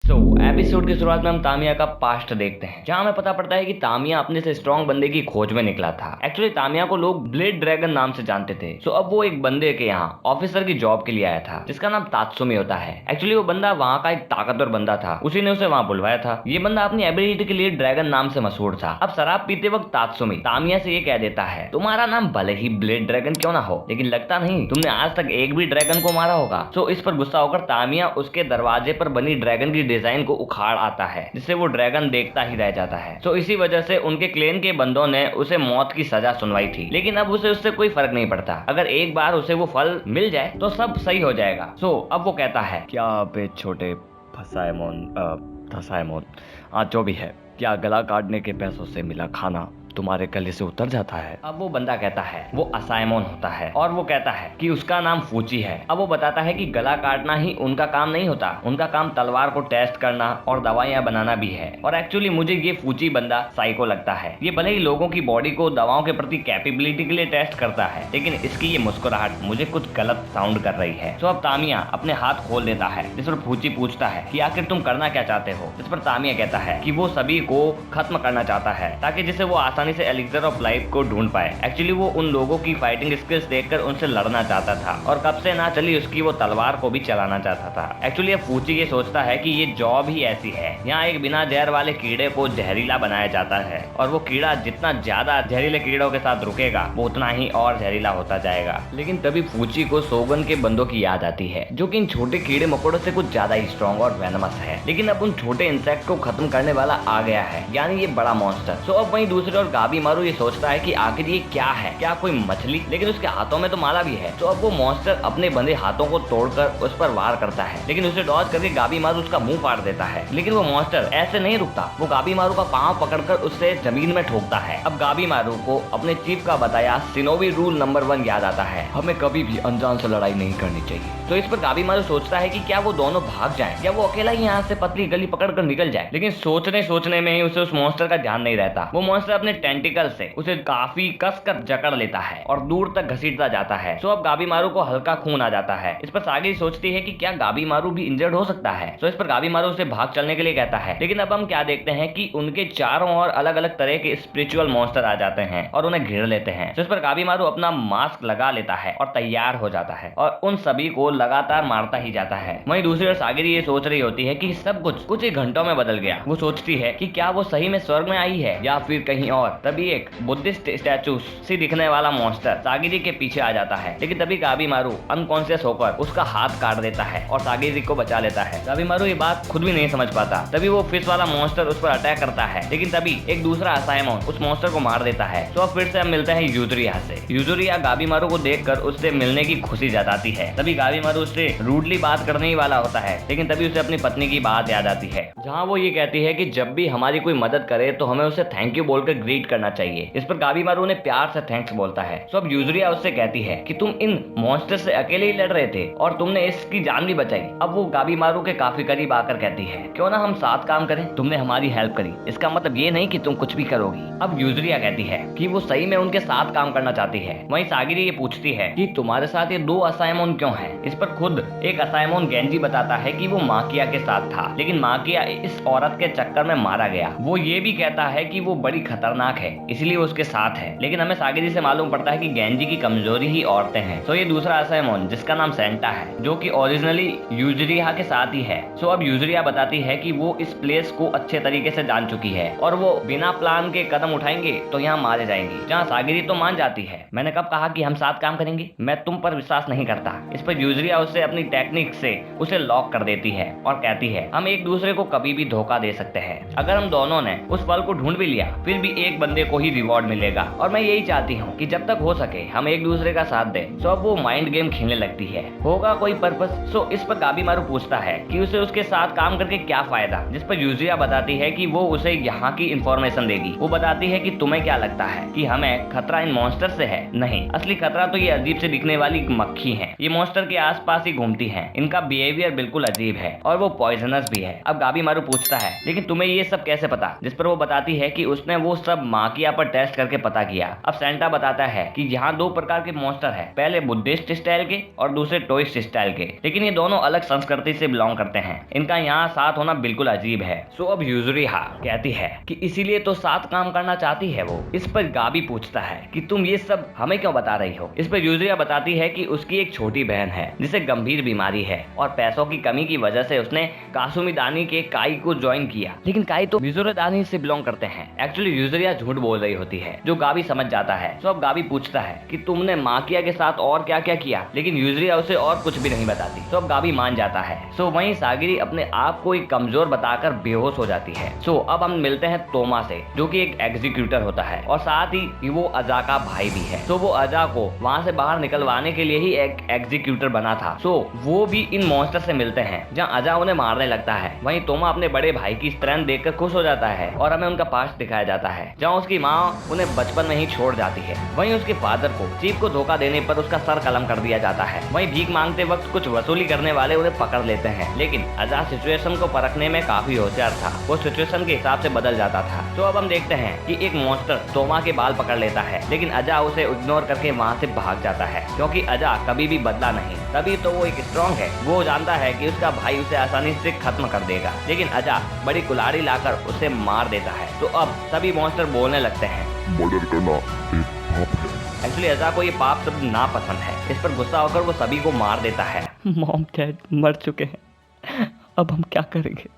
Episode की शुरुआत में हम तामिया का पास्ट देखते हैं, जहां हमें पता पड़ता है कि तामिया अपने से स्ट्रॉन्ग बंदे की खोज में निकला था। एक्चुअली तामिया को लोग ब्लेड ड्रैगन नाम से जानते थे। अब वो एक बंदे के यहाँ ऑफिसर की जॉब के लिए आया था, जिसका नाम तात्सुमी होता है। एक्चुअली वो बंदा वहाँ का एक ताकतवर बंदा था, उसी ने उसे वहाँ बुलवाया था। ये बंदा अपनी एबिलिटी के लिए ड्रैगन नाम से मशहूर था। अब शराब पीते वक्त तात्सुमी तामिया से ये कह देता है, तुम्हारा नाम भले ही ब्लेड ड्रैगन क्यों ना हो, लेकिन लगता नहीं तुमने आज तक एक भी ड्रैगन को मारा होगा। इस पर गुस्सा होकर तामिया उसके दरवाजे पर बनी ड्रैगन की डिजाइन को उखाड़ आता है, जिससे वो ड्रैगन देखता ही रह जाता है। इसी वजह से उनके क्लेन के बंदों ने उसे मौत की सजा सुनवाई थी, लेकिन अब उसे उससे कोई फर्क नहीं पड़ता। अगर एक बार उसे वो फल मिल जाए तो सब सही हो जाएगा। अब वो कहता है, क्या बे छोटे फसाएमोन, आज जो भी है, क्या गला काटने के पैसों से मिला खाना तुम्हारे गले से उतर जाता है? अब वो बंदा कहता है वो असाइमोन होता है, और वो कहता है कि उसका नाम फूची है। अब वो बताता है कि गला काटना ही उनका काम नहीं होता, उनका काम तलवार को टेस्ट करना और दवाइयां बनाना भी है। और एक्चुअली मुझे ये फूची बंदा साइको लगता है। ये भले ही लोगों की बॉडी को दवाओं के प्रति कैपेबिलिटी के लिए टेस्ट करता है, लेकिन इसकी ये मुस्कुराहट मुझे कुछ गलत साउंड कर रही है। अब तामिया अपने हाथ खोल देता है, जिस पर फूची पूछता है कि आखिर तुम करना क्या चाहते हो। इस पर तामिया कहता है कि वो सभी को खत्म करना चाहता है, ताकि जिसे वो आसानी से एलिक्सर ऑफ लाइफ को ढूंढ पाए। एक्चुअली वो उन लोगों की फाइटिंग स्किल्स देखकर उनसे लड़ना चाहता था, और कब से ना चली उसकी वो तलवार को भी चलाना चाहता था। एक्चुअली फूची ये सोचता है कि ये जॉब ही ऐसी है, यहाँ एक बिना जहर वाले कीड़े को जहरीला बनाया जाता है, और वो कीड़ा जितना ज्यादा जहरीले कीड़ों के साथ रुकेगा वो उतना ही और जहरीला होता जाएगा। लेकिन तभी फूची को सोगन के बंदों की याद आती है, जो कि इन छोटे कीड़े मकोड़ों से कुछ ज्यादा ही स्ट्रॉन्ग और वेनमस है। लेकिन अब उन छोटे इंसेक्ट को खत्म करने वाला आ गया है, यानी ये बड़ा मॉन्स्टर। अब वहीं दूसरे और गाबी मारू ये सोचता है कि आखिर ये क्या है, क्या कोई मछली, लेकिन उसके हाथों में तो माला भी है। अब वो मॉन्स्टर अपने बंधे हाथों को तोड़कर उस पर वार करता है, लेकिन उसे डॉज करके गाबी मारू उसका मुंह फाड़ देता है। लेकिन वो मॉन्स्टर ऐसे नहीं रुकता, वो गाबी मारू का पांव पकड़कर उससे जमीन में ठोकता है। अब गाबी मारू को अपने चीफ का बताया शिनोबी रूल नंबर 1 याद आता है, हमें कभी भी अनजान से लड़ाई नहीं करनी चाहिए। इस पर गाबी मारू सोचता है कि क्या वो दोनों भाग जाएं, या वो अकेला ही यहाँ से पतली गली पकड़कर निकल जाए। लेकिन सोचने में ही उसे उस मॉन्स्टर का ध्यान नहीं रहता। वो मॉन्स्टर अपने टेंटिकल से उसे काफी कसकर जकड़ लेता है और दूर तक घसीटता जाता है। अब गाबी मारू को हल्का खून आ जाता है। इस पर सागिरी सोचती है कि क्या गाबी मारू भी इंजर्ड हो सकता है। इस पर गाबी मारू उसे भाग चलने के लिए कहता है, लेकिन अब हम क्या देखते हैं कि उनके चारों ओर अलग अलग तरह के स्पिरिचुअल मॉन्स्टर आ जाते हैं और उन्हें घेर लेते हैं। इस पर गाबी मारू अपना मास्क लगा लेता है और तैयार हो जाता है, और उन सभी को लगातार मारता ही जाता है। वहीं दूसरी ओर सागिरी ये सोच रही होती है कि सब कुछ ही घंटों में बदल गया। वो सोचती है कि क्या वो सही में स्वर्ग में आई है या फिर कहीं और। तभी एक बुद्धिस्ट स्टैचू सी दिखने वाला मॉन्स्टर सागिरी के पीछे आ जाता है, लेकिन तभी गाबी मारू अनकॉन्शियस होकर उसका हाथ काट देता है और सागिरी को बचा लेता है। गाबी मारू ये बात खुद भी नहीं समझ पाता। तभी वो फिश वाला मॉन्स्टर उस पर अटैक करता है, लेकिन तभी एक दूसरा असाइमोन उस मॉन्स्टर को मार देता है। अब फिर से हम मिलते हैं यूजुरिया से। यूजुरिया गाबी मारू को देखकर उससे मिलने की खुशी जताती है। तभी गाबी मारू उससे रूडली बात करने ही वाला होता है, लेकिन तभी उसे अपनी पत्नी की बात याद आती है, जहाँ वो ये कहती है कि जब भी हमारी कोई मदद करे तो हमें उसे थैंक यू बोलकर ग्रीट करना चाहिए। इस पर गाबी मारू ने प्यार से थैंक्स बोलता है। अब यूजुरिया उससे कहती है कि तुम इन मॉन्स्टर से अकेले ही लड़ रहे थे और तुमने इसकी जान भी बचाई। अब वो गाबी मारू के काफी करीब आकर कहती है, क्यों ना हम साथ काम करें, तुमने हमारी हेल्प करी, इसका मतलब ये नहीं कि तुम कुछ भी करोगी। अब यूजुरिया कहती है कि वो सही में उनके साथ काम करना चाहती है। वहीं सागिरी ये पूछती है कि तुम्हारे साथ ये 2 असाइमोन क्यों हैं। इस पर खुद एक असाइमोन गेंजी बताता है कि वो माकिया के साथ था, लेकिन माकिया इस औरत के चक्कर में मारा गया। वो ये भी कहता है कि वो बड़ी खतरनाक है, इसलिए उसके साथ है। लेकिन हमें सागिरी से मालूम पड़ता है कि गेंजी की कमजोरी ही औरतें हैं। ये दूसरा असाइमोन जिसका नाम सेंटा है, जो कि ओरिजिनली यूजुरिया के साथ ही है। अब यूजुरिया बताती है कि वो इस प्लेस को अच्छे तरीके से जान चुकी है, और वो बिना प्लान के कदम उठाएंगे तो यहाँ मारे जाएंगे। जहाँ सागिरी तो मान जाती है, मैंने कब कहा कि हम साथ काम करेंगे, मैं तुम पर विश्वास नहीं करता। इस पर यूजुरिया उससे अपनी टेक्निक से उसे लॉक कर देती है और कहती है, हम एक दूसरे को कभी भी धोखा दे सकते हैं। अगर हम दोनों ने उस फल को ढूंढ भी लिया, फिर भी एक बंदे को ही रिवॉर्ड मिलेगा, और मैं यही चाहती हूँ कि जब तक हो सके हम एक दूसरे का साथ दें। अब वो माइंड गेम खेलने लगती है, होगा कोई पर्पस। इस पर गाबी मारू पूछता है कि उसे उसके साथ काम करके क्या फायदा, जिस पर यूजुरिया बताती है कि वो उसे यहाँ की इंफॉर्मेशन देगी। वो बताती है कि तुम्हें क्या लगता है कि हमें खतरा इन मॉन्स्टर से है? नहीं, असली खतरा तो ये अजीब से दिखने वाली मक्खी है। ये मॉन्स्टर के आसपास ही घूमती है, इनका बिहेवियर बिल्कुल अजीब है और वो पॉइजनस भी है। अब गाबी मारू पूछता है, लेकिन तुम्हें ये सब कैसे पता? जिस पर वो बताती है कि उसने वो सब माकिया पर टेस्ट करके पता किया। अब सेंटा बताता है कि यहाँ 2 प्रकार के मॉन्स्टर है, पहले बुद्धिस्ट स्टाइल के और दूसरे टोइस्ट स्टाइल के, लेकिन ये दोनों अलग संस्कृति से बिलोंग करते हैं। इनका यहाँ साथ होना बिल्कुल अजीब है। सो अब यूजुरिहा कहती है कि इसीलिए तो साथ काम करना चाहती है वो। इस पर गाबी पूछता है कि तुम ये सब हमें क्यों बता रही हो। इस पर यूजुरिहा बताती है कि उसकी एक छोटी बहन है जिसे गंभीर बीमारी है और पैसों की कमी की वजह से उसने कासुमिदानी के काई को ज्वाइन किया, लेकिन काई तो मिजोरेदानी से बिलोंग करते हैं। एक्चुअली यूजुरिहा झूठ बोल रही होती है, जो गाबी समझ जाता है। सो अब गाबी पूछता है कि तुमने माकिया के साथ और क्या क्या किया, लेकिन यूजुरिहा उसे और कुछ भी नहीं बताती। सो अब गाबी मान जाता है। सो वहीं सागिरी अपने आप को एक कमजोर बताकर बेहोश हो जाती है। सो अब हम मिलते हैं तोमा से, जो कि एक एग्जीक्यूटर होता है और साथ ही वो अजा का भाई भी है। तो वो अजा को वहाँ से बाहर निकलवाने के लिए ही एक एग्जीक्यूटर बना था। सो वो भी इन मॉन्स्टर से मिलते हैं, जहाँ अजा उन्हें मारने लगता है। वहीं तोमा अपने बड़े भाई की स्ट्रेंथ देखकर खुश हो जाता है और हमें उनका पास्ट दिखाया जाता है, जहाँ उसकी माँ उन्हें बचपन में ही छोड़ जाती है। वहीं उसके फादर को चीफ को धोखा देने पर उसका सर कलम कर दिया जाता है। वहीं भीख मांगते वक्त कुछ वसूली करने वाले उन्हें पकड़ लेते हैं, लेकिन अजा सिचुएशन को परखने में काफी होशियार था। वो सिचुएशन के हिसाब से बदल जाता था। तो अब हम देखते हैं कि एक मॉन्स्टर तोमा के बाल पकड़ लेता है, लेकिन अजा उसे इग्नोर करके वहाँ से भाग जाता है, क्योंकि अजा कभी भी बदला नहीं। तभी तो वो एक स्ट्रॉन्ग है। वो जानता है कि उसका भाई उसे आसानी से खत्म कर देगा, लेकिन अजा बड़ी कुल्हाड़ी लाकर उसे मार देता है। तो अब सभी मॉन्स्टर बोलने लगते हैं, मर्डर करना एक पाप है। एक्चुअली अजा को ये पाप शब्द ना पसंद है। इस पर गुस्सा होकर वो सभी को मार देता है। मॉम डैड मर चुके हैं, अब हम क्या करेंगे।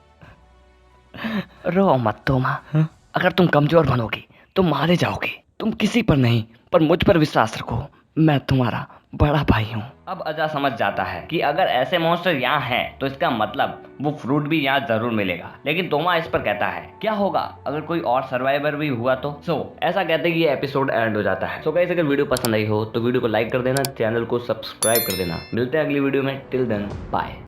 रो मत तोमा, अगर तुम कमजोर बनोगी तो मारे जाओगे। तुम किसी पर नहीं पर मुझ पर विश्वास रखो, मैं तुम्हारा बड़ा भाई हूँ। अब अजा समझ जाता है कि अगर ऐसे मॉन्स्टर यहाँ हैं तो इसका मतलब वो फ्रूट भी यहाँ जरूर मिलेगा। लेकिन तोमा इस पर कहता है क्या होगा अगर कोई और सर्वाइवर भी हुआ तो। ऐसा कहते हैं कि ये एपिसोड एंड हो जाता है। गाइस अगर वीडियो पसंद आई हो तो वीडियो को लाइक कर देना, चैनल को सब्सक्राइब कर देना। मिलते हैं अगली वीडियो में। Till then bye.